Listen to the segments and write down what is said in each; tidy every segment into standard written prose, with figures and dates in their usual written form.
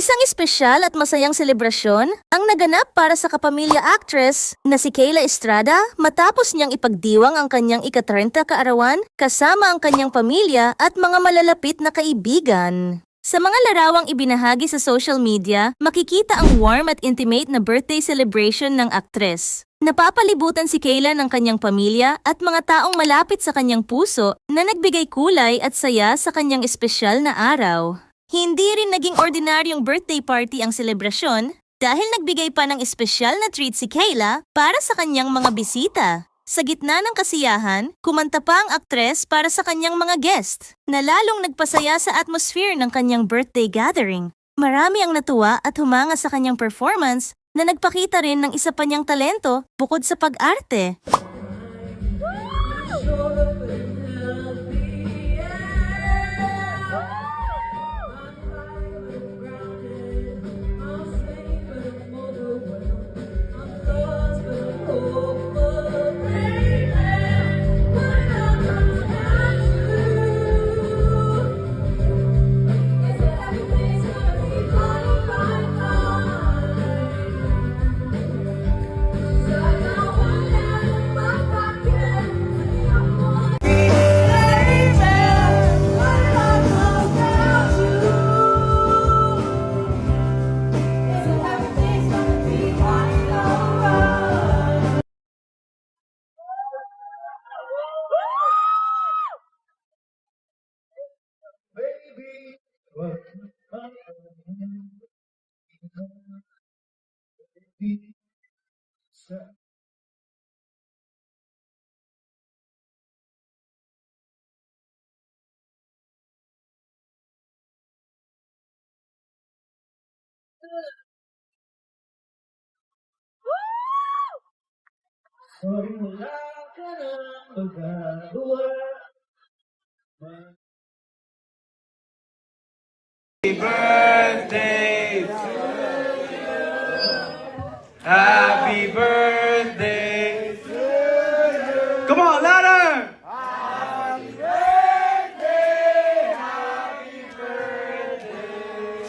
Isang espesyal at masayang selebrasyon ang naganap para sa kapamilya actress na si Kayla Estrada matapos niyang ipagdiwang ang kanyang ika-30 kaarawan kasama ang kanyang pamilya at mga malalapit na kaibigan. Sa mga larawang ibinahagi sa social media, makikita ang warm at intimate na birthday celebration ng aktres. Napapalibutan si Kayla ng kanyang pamilya at mga taong malapit sa kanyang puso na nagbigay kulay at saya sa kanyang espesyal na araw. Hindi rin naging ordinaryong birthday party ang selebrasyon dahil nagbigay pa ng espesyal na treat si Kayla para sa kanyang mga bisita. Sa gitna ng kasiyahan, kumanta pa ang aktres para sa kanyang mga guest na lalong nagpasaya sa atmosphere ng kanyang birthday gathering. Marami ang natuwa at humanga sa kanyang performance na nagpakita rin ng isa pa niyang talento bukod sa pag-arte. Wala ka nang magagawa. Happy birthday to you. Happy birthday to you. Come on, louder. Happy birthday. Happy birthday.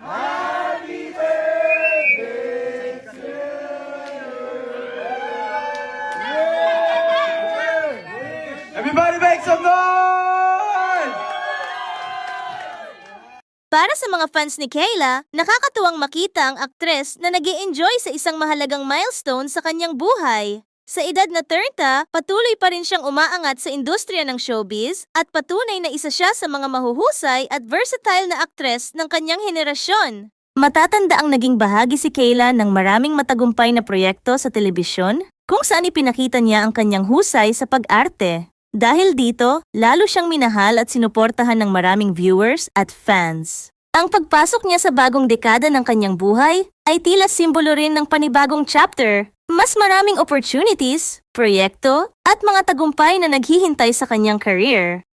Happy birthday to you. Everybody make some noise. Para sa mga fans ni Kayla, nakakatuwang makita ang aktres na nag-i-enjoy sa isang mahalagang milestone sa kanyang buhay. Sa edad na 30, patuloy pa rin siyang umaangat sa industriya ng showbiz at patunay na isa siya sa mga mahuhusay at versatile na aktres ng kanyang henerasyon. Matatanda ang naging bahagi si Kayla ng maraming matagumpay na proyekto sa telebisyon kung saan ipinakita niya ang kanyang husay sa pag-arte. Dahil dito, lalo siyang minahal at sinuportahan ng maraming viewers at fans. Ang pagpasok niya sa bagong dekada ng kanyang buhay ay tila simbolo rin ng panibagong chapter. Mas maraming opportunities, proyekto, at mga tagumpay na naghihintay sa kanyang career.